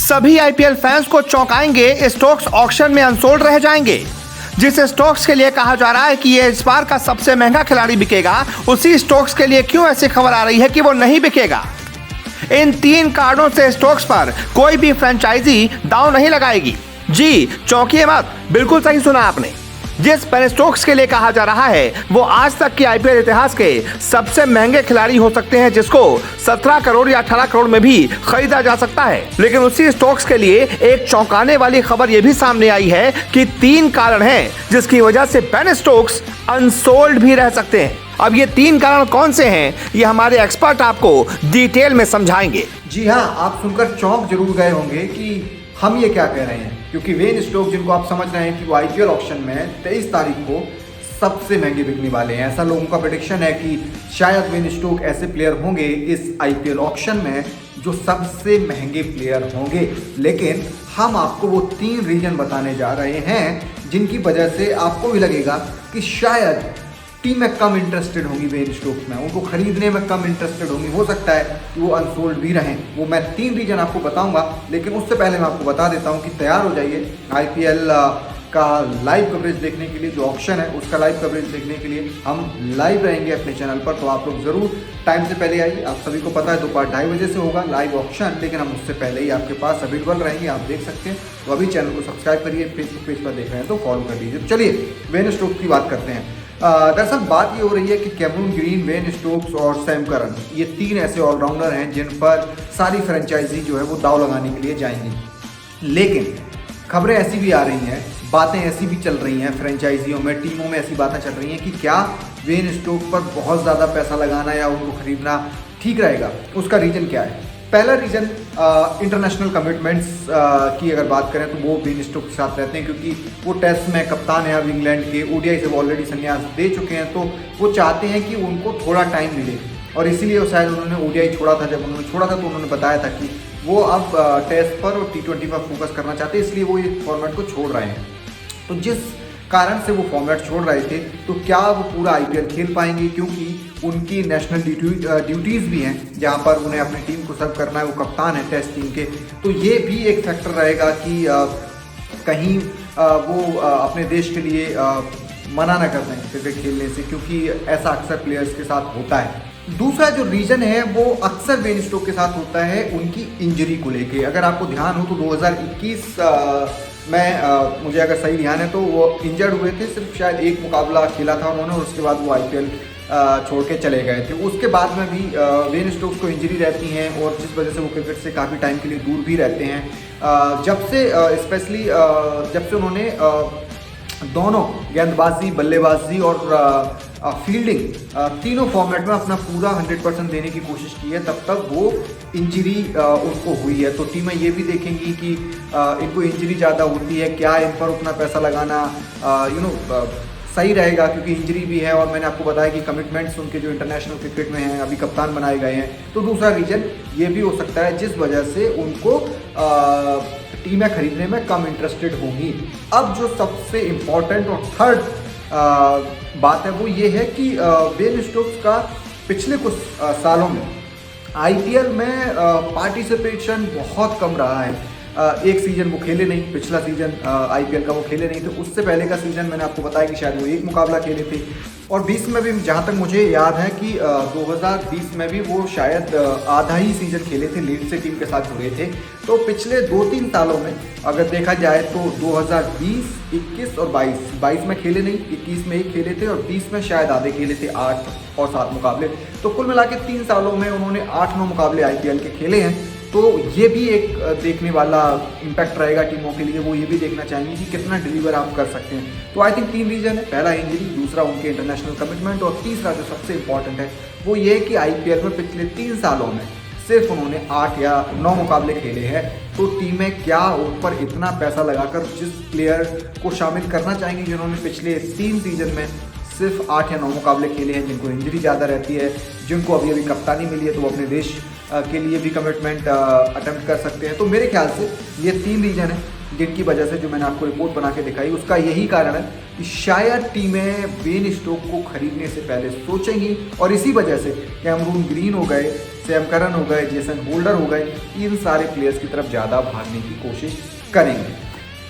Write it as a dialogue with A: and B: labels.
A: सभी IPL fans को चौंकाएंगे Stokes auction में अनसोल्ड रह जाएंगे। जिस स्टोक्स के लिए कहा जा रहा है कि ये इस बार का सबसे महंगा खिलाड़ी बिकेगा, उसी स्टोक्स के लिए क्यों ऐसी खबर आ रही है कि वो नहीं बिकेगा। इन 3 कारणों से स्टोक्स पर कोई भी फ्रेंचाइजी दांव नहीं लगाएगी। जी चौंकिए मत, बिल्कुल सही सुना आपने। जिस बेन स्टोक्स के लिए कहा जा रहा है वो आज तक के आईपीएल इतिहास के सबसे महंगे खिलाड़ी हो सकते हैं, जिसको 17 करोड़ या 18 करोड़ में भी खरीदा जा सकता है। लेकिन उसी स्टोक्स के लिए एक चौंकाने वाली खबर यह भी सामने आई है कि 3 कारण हैं जिसकी वजह से बेन स्टोक्स अनसोल्ड भी रह सकते हैं। अब ये 3 कारण कौन से हैं, ये हमारे एक्सपर्ट आपको डिटेल में समझाएंगे।
B: जी हाँ, आप सुनकर चौंक जरूर गए होंगे कि हम ये क्या कह रहे हैं, क्योंकि वेन स्टोक्स जिनको आप समझ रहे हैं कि वो आईपीएल ऑक्शन में 23 तारीख को सबसे महंगे बिकने वाले हैं। ऐसा लोगों का प्रेडिक्शन है कि शायद वेन स्टोक्स ऐसे प्लेयर होंगे इस आईपीएल ऑक्शन में जो सबसे महंगे प्लेयर होंगे। लेकिन हम आपको वो 3 रीजन बताने जा रहे हैं जिनकी वजह से आपको भी लगेगा कि शायद टीमें कम इंटरेस्टेड होंगी वेन स्टोक्स में, उनको खरीदने में कम इंटरेस्टेड होंगी। हो सकता है कि वो अनसोल्ड भी रहें। वो मैं 3 रीजन आपको बताऊंगा, लेकिन उससे पहले मैं आपको बता देता हूं कि तैयार हो जाइए आईपीएल का लाइव कवरेज देखने के लिए। जो ऑक्शन है उसका लाइव कवरेज देखने के लिए हम लाइव रहेंगे अपने चैनल पर, तो आप लोग ज़रूर टाइम से पहले आइए। आप सभी को पता है दोपहर 2:30 बजे से होगा लाइव ऑक्शन, लेकिन हम उससे पहले ही आपके पास अवेलेबल रहेंगे, आप देख सकते हैं। तो अभी चैनल को सब्सक्राइब करिए, फेसबुक पेज पर देख रहे हैं तो फॉलो कर लीजिए। तो चलिए वेन स्टोक्स की बात करते हैं। दरअसल बात ये हो रही है कि कैमरून ग्रीन, वेन स्टोक्स और सैम करन, ये 3 ऐसे ऑलराउंडर हैं जिन पर सारी फ्रेंचाइजी जो है वो दाव लगाने के लिए जाएंगी। लेकिन खबरें ऐसी भी आ रही हैं, बातें ऐसी भी चल रही हैं फ्रेंचाइजियों में, टीमों में ऐसी बातें चल रही हैं कि क्या वेन स्टोक्स पर बहुत ज़्यादा पैसा लगाना या उनको खरीदना ठीक रहेगा। उसका रीज़न क्या है? पहला रीज़न इंटरनेशनल कमिटमेंट्स की अगर बात करें तो वो वेन स्टोक्स के साथ रहते हैं, क्योंकि वो टेस्ट में कप्तान है अब इंग्लैंड के, ओडीआई से वो ऑलरेडी संन्यास दे चुके हैं, तो वो चाहते हैं कि उनको थोड़ा टाइम मिले। और इसीलिए शायद उन्होंने ओडीआई छोड़ा था। जब उन्होंने छोड़ा था तो उन्होंने बताया था कि वो अब टेस्ट पर और T20 पर फोकस करना चाहते हैं, इसलिए वो ये फॉर्मेट को छोड़ रहे हैं। तो जिस कारण से वो फॉर्मेट छोड़ रहे थे, तो क्या वो पूरा आईपीएल खेल पाएंगे, क्योंकि उनकी नेशनल ड्यूटीज़ भी हैं जहां पर उन्हें अपनी टीम को सर्व करना है, वो कप्तान है टेस्ट टीम के। तो ये भी एक फैक्टर रहेगा कि कहीं वो अपने देश के लिए मना न कर दें क्रिकेट खेलने से, क्योंकि ऐसा अक्सर प्लेयर्स के साथ होता है। दूसरा जो रीज़न है वो अक्सर वेन स्टोक्स के साथ होता है उनकी इंजरी को लेके। अगर आपको ध्यान हो तो 2021 में मुझे अगर सही ध्यान है तो वो इंजर्ड हुए थे, सिर्फ शायद 1 मुकाबला खेला था उन्होंने और उसके बाद वो आईपीएल छोड़ के चले गए थे। उसके बाद में भी वेन स्टोक्स को इंजरी रहती हैं और जिस वजह से वो क्रिकेट से काफ़ी टाइम के लिए दूर भी रहते हैं। जब से स्पेशली जब से उन्होंने दोनों गेंदबाजी, बल्लेबाजी और फील्डिंग तीनों फॉर्मेट में अपना पूरा 100% देने की कोशिश की है, तब तक वो इंजरी उनको हुई है। तो टीमें ये भी देखेंगी कि इनको इंजरी ज़्यादा होती है, क्या इन पर उतना पैसा लगाना सही रहेगा, क्योंकि इंजरी भी है। और मैंने आपको बताया कि कमिटमेंट्स उनके जो इंटरनेशनल क्रिकेट में हैं, अभी कप्तान बनाए गए हैं। तो दूसरा रीज़न ये भी हो सकता है जिस वजह से उनको टीमें खरीदने में कम इंटरेस्टेड होंगी। अब जो सबसे इम्पॉर्टेंट और थर्ड बात है वो ये है कि वेन स्टोक्स का पिछले कुछ सालों में आईपीएल में पार्टिसिपेशन बहुत कम रहा है। एक सीज़न वो खेले नहीं, पिछला सीज़न आईपीएल का वो खेले नहीं, तो उससे पहले का सीज़न मैंने आपको बताया कि शायद वो 1 मुकाबला खेले थे। और 20 में भी जहाँ तक मुझे याद है कि 2020 में भी वो शायद आधा ही सीज़न खेले थे, लीड से टीम के साथ जुड़े थे। तो पिछले 2-3 सालों में अगर देखा जाए तो 2020, 21 और 22 में खेले नहीं, 21 में ही खेले थे और 20 में शायद आधे खेले थे, 8 और 7 मुकाबले। तो कुल मिला के 3 सालों में उन्होंने 8-9 मुकाबले आईपीएल के खेले हैं। तो ये भी एक देखने वाला इम्पैक्ट रहेगा टीमों के लिए। वो ये भी देखना चाहेंगे कि कितना डिलीवर आप कर सकते हैं। तो आई थिंक 3 रीज़न है, पहला इंजरी, दूसरा उनके इंटरनेशनल कमिटमेंट और तीसरा जो सबसे इंपॉर्टेंट है वो ये है कि आईपीएल में पिछले 3 सालों में सिर्फ उन्होंने 8 या 9 मुकाबले खेले हैं। तो टीमें क्या उन पर इतना पैसा लगाकर जिस प्लेयर को शामिल करना चाहेंगी जिन्होंने पिछले 3 सीज़न में सिर्फ 8 या 9 मुकाबले खेले हैं, जिनको इंजरी ज़्यादा रहती है, जिनको अभी अभी कप्तानी मिली है, तो वो अपने देश के लिए भी कमिटमेंट अटेम्प्ट कर सकते हैं। तो मेरे ख्याल से ये 3 रीज़न है जिनकी वजह से जो मैंने आपको रिपोर्ट बना के दिखाई उसका यही कारण है कि शायद टीमें वेन स्टोक को खरीदने से पहले सोचेंगी और इसी वजह से कैमरून ग्रीन हो गए, सैम करन हो गए, जेसन होल्डर हो गए, इन सारे प्लेयर्स की तरफ ज़्यादा भागने की कोशिश करेंगे।